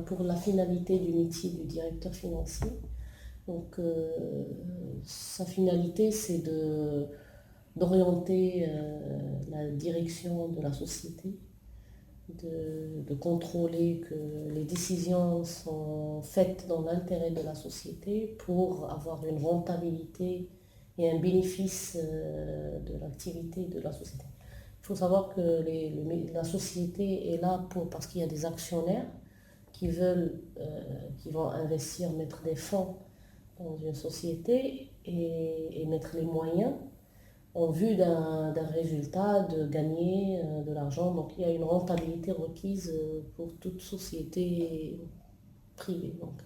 pour la finalité du métier du directeur financier. Donc, sa finalité, c'est d'orienter la direction de la société, de contrôler que les décisions sont faites dans l'intérêt de la société pour avoir une rentabilité et un bénéfice de l'activité de la société. Il faut savoir que la société est là parce qu'il y a des actionnaires qui vont investir, mettre des fonds dans une société et mettre les moyens en vue d'un résultat, de gagner de l'argent. Donc il y a une rentabilité requise pour toute société privée. Donc,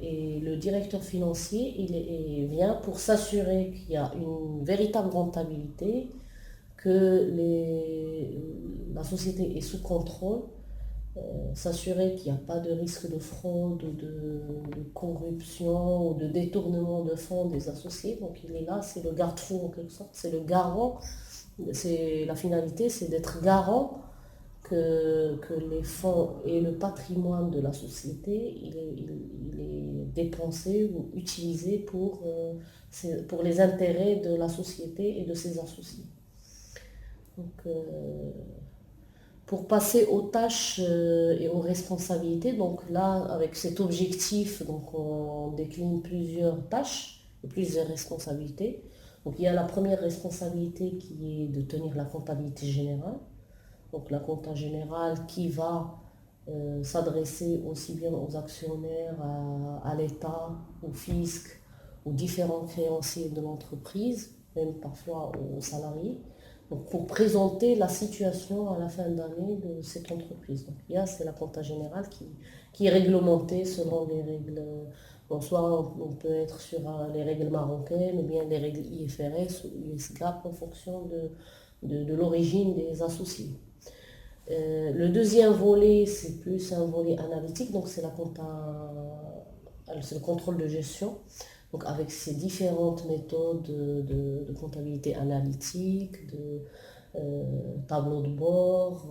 et le directeur financier, il vient pour s'assurer qu'il y a une véritable rentabilité, que la société est sous contrôle, s'assurer qu'il n'y a pas de risque de fraude, de corruption ou de détournement de fonds des associés. Donc il est là, c'est le garde-fou en quelque sorte, c'est le garant. La finalité, c'est d'être garant que les fonds et le patrimoine de la société, il est dépensé ou utilisé pour les intérêts de la société et de ses associés. Donc, pour passer aux tâches et aux responsabilités, donc là, avec cet objectif, donc on décline plusieurs tâches et plusieurs responsabilités. Donc il y a la première responsabilité qui est de tenir la comptabilité générale. Donc la compta générale qui va s'adresser aussi bien aux actionnaires, à l'État, au fisc, aux différents créanciers de l'entreprise, même parfois aux salariés. Donc pour présenter la situation à la fin d'année de cette entreprise. Donc c'est la compta générale qui est réglementée selon les règles. Bon, soit on peut être sur les règles marocaines ou bien les règles IFRS ou USGAP en fonction de l'origine des associés. Le deuxième volet, c'est plus un volet analytique, donc c'est c'est le contrôle de gestion. Donc avec ces différentes méthodes de comptabilité analytique, de tableau de bord,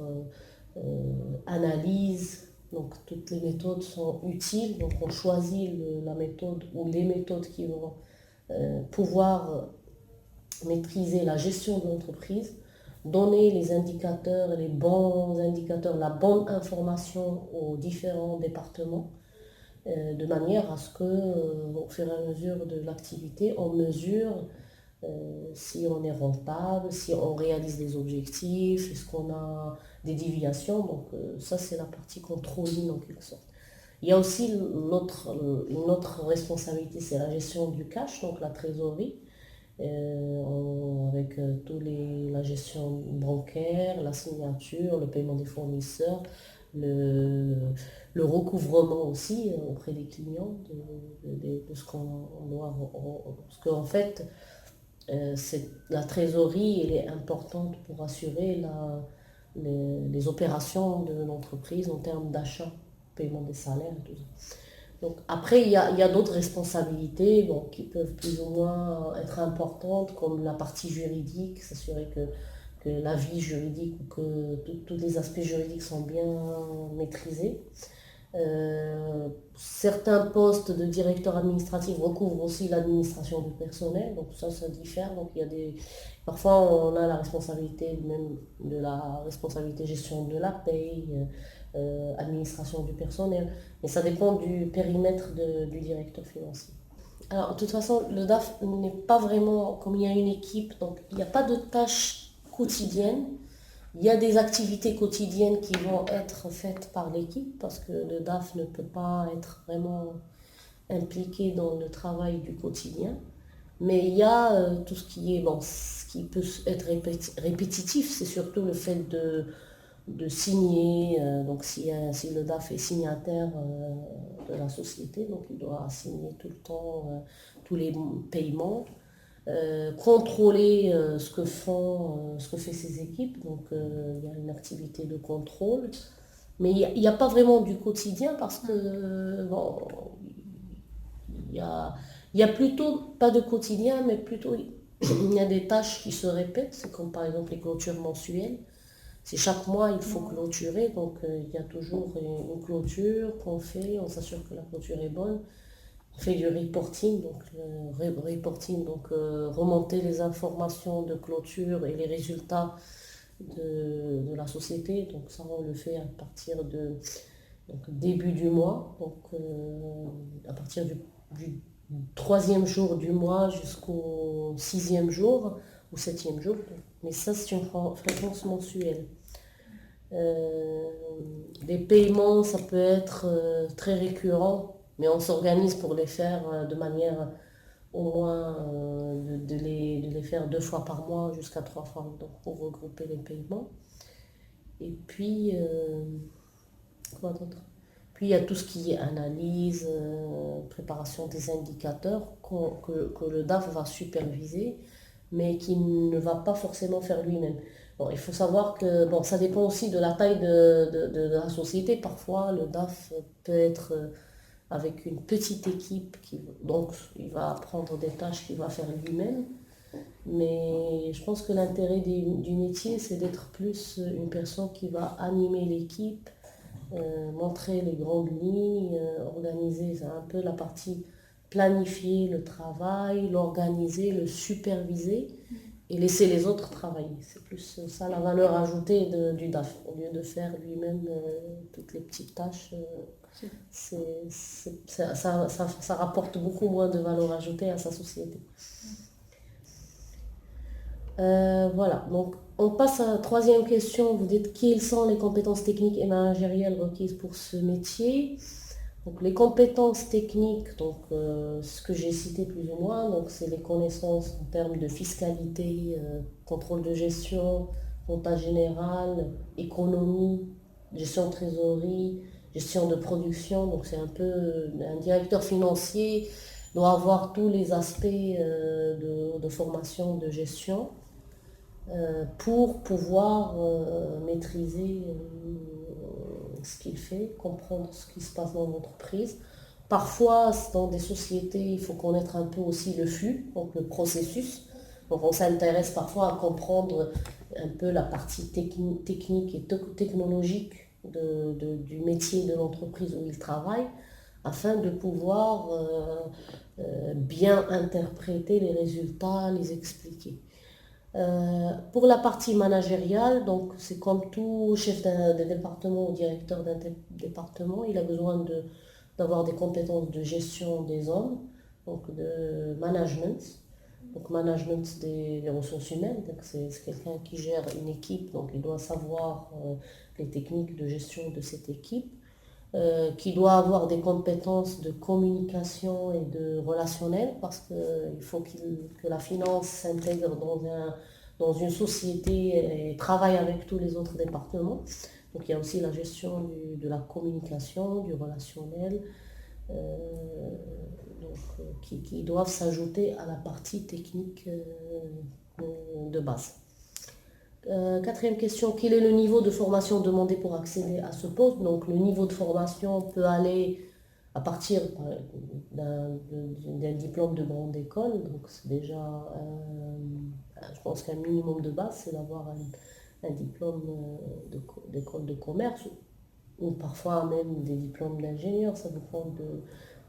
analyse. Donc toutes les méthodes sont utiles. Donc on choisit la méthode ou les méthodes qui vont pouvoir maîtriser la gestion de l'entreprise, donner les indicateurs, les bons indicateurs, la bonne information aux différents départements, de manière à ce qu'au fur et à mesure de l'activité, on mesure si on est rentable, si on réalise des objectifs, est-ce qu'on a des déviations. Donc ça, c'est la partie controlling en quelque sorte. Il y a aussi une autre responsabilité, c'est la gestion du cash, donc la trésorerie, avec la gestion bancaire, la signature, le paiement des fournisseurs, le recouvrement aussi auprès des clients de ce qu'on doit. Parce qu'en fait, la trésorerie elle est importante pour assurer les opérations de l'entreprise en termes d'achat, paiement des salaires et tout ça. Donc, après, il y a d'autres responsabilités donc, qui peuvent plus ou moins être importantes, comme la partie juridique, s'assurer que la vie juridique ou que tous les aspects juridiques sont bien maîtrisés. Certains postes de directeur administratif recouvrent aussi l'administration du personnel, donc ça diffère. Donc parfois on a la responsabilité même de la responsabilité gestion de la paye, administration du personnel, mais ça dépend du périmètre du directeur financier. Alors de toute façon, le DAF n'est pas vraiment, comme il y a une équipe, donc il n'y a pas de tâches quotidiennes. Il y a des activités quotidiennes qui vont être faites par l'équipe parce que le DAF ne peut pas être vraiment impliqué dans le travail du quotidien. Mais il y a tout ce qui peut être répétitif, c'est surtout le fait de signer. Donc si le DAF est signataire de la société, donc il doit signer tout le temps tous les paiements. Contrôler ce que fait ses équipes, donc il y a une activité de contrôle, mais il n'y a pas vraiment du quotidien parce que il y a plutôt pas de quotidien, mais plutôt il y a des tâches qui se répètent, c'est comme par exemple les clôtures mensuelles, C'est chaque mois, il faut clôturer, donc il y a toujours une clôture qu'on fait, on s'assure que la clôture est bonne. On fait du reporting, donc remonter les informations de clôture et les résultats de la société. Donc ça, on le fait à partir de début du mois, donc à partir du troisième jour du mois jusqu'au sixième jour ou septième jour. Mais ça, c'est une fréquence mensuelle. Les paiements, ça peut être très récurrent, mais on s'organise pour les faire de manière au moins de les faire 2 fois par mois jusqu'à 3 fois, donc pour regrouper les paiements. Et puis, quoi d'autre? Puis il y a tout ce qui est analyse, préparation des indicateurs que le DAF va superviser, mais qui ne va pas forcément faire lui-même. Bon, il faut savoir que ça dépend aussi de la taille de la société. Parfois, le DAF peut être avec une petite équipe, donc il va prendre des tâches qu'il va faire lui-même. Mais je pense que l'intérêt du métier, c'est d'être plus une personne qui va animer l'équipe, montrer les grandes lignes, organiser un peu la partie planifier le travail, l'organiser, le superviser et laisser les autres travailler. C'est plus ça la valeur ajoutée du DAF. Au lieu de faire lui-même toutes les petites tâches, ça rapporte beaucoup moins de valeur ajoutée à sa société. Voilà, donc on passe à la troisième question. Vous dites quelles sont les compétences techniques et managériales requises pour ce métier. Donc les compétences techniques, donc ce que j'ai cité plus ou moins, donc c'est les connaissances en termes de fiscalité, contrôle de gestion, compta général, économie, gestion de trésorerie, gestion de production. Donc c'est un peu un directeur financier doit avoir tous les aspects de formation de gestion pour pouvoir maîtriser ce qu'il fait, comprendre ce qui se passe dans l'entreprise. Parfois, dans des sociétés, il faut connaître un peu aussi le flux, donc le processus. Donc on s'intéresse parfois à comprendre un peu la partie technique et technologique du métier de l'entreprise où il travaille, afin de pouvoir bien interpréter les résultats, les expliquer. Pour la partie managériale, donc c'est comme tout chef de département ou directeur d'un département, il a besoin d'avoir des compétences de gestion des hommes, donc de management, donc management des ressources humaines, donc c'est quelqu'un qui gère une équipe, donc il doit savoir les techniques de gestion de cette équipe, qui doit avoir des compétences de communication et de relationnel, parce qu'il faut que la finance s'intègre dans une société et travaille avec tous les autres départements. Donc il y a aussi la gestion de la communication, du relationnel, qui doivent s'ajouter à la partie technique de base. Quatrième question, quel est le niveau de formation demandé pour accéder à ce poste? Donc le niveau de formation peut aller à partir d'un diplôme de grande école, donc c'est déjà, je pense qu'un minimum de base, c'est d'avoir un diplôme d'école de commerce, ou parfois même des diplômes d'ingénieur, ça dépend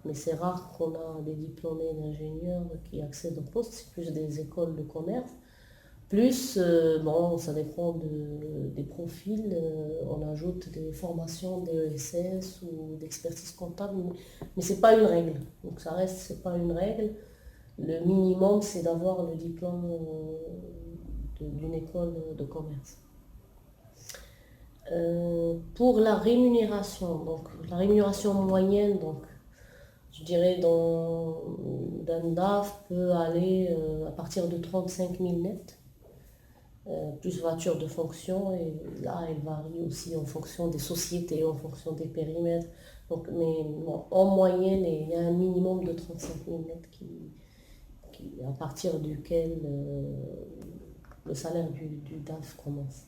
mais c'est rare qu'on a des diplômés d'ingénieurs qui accèdent au poste, c'est plus des écoles de commerce. Plus, ça dépend des profils, on ajoute des formations d'ESS ou d'expertise comptable, mais ce n'est pas une règle. Donc ça reste, c'est pas une règle. Le minimum, c'est d'avoir le diplôme d'une école de commerce. Pour la rémunération, donc la rémunération moyenne, donc je dirais d'un DAF peut aller à partir de 35 000 net. Plus voiture de fonction, et là elle varie aussi en fonction des sociétés, en fonction des périmètres. Donc, mais en moyenne, il y a un minimum de 35 000 net à partir duquel le salaire du DAF commence.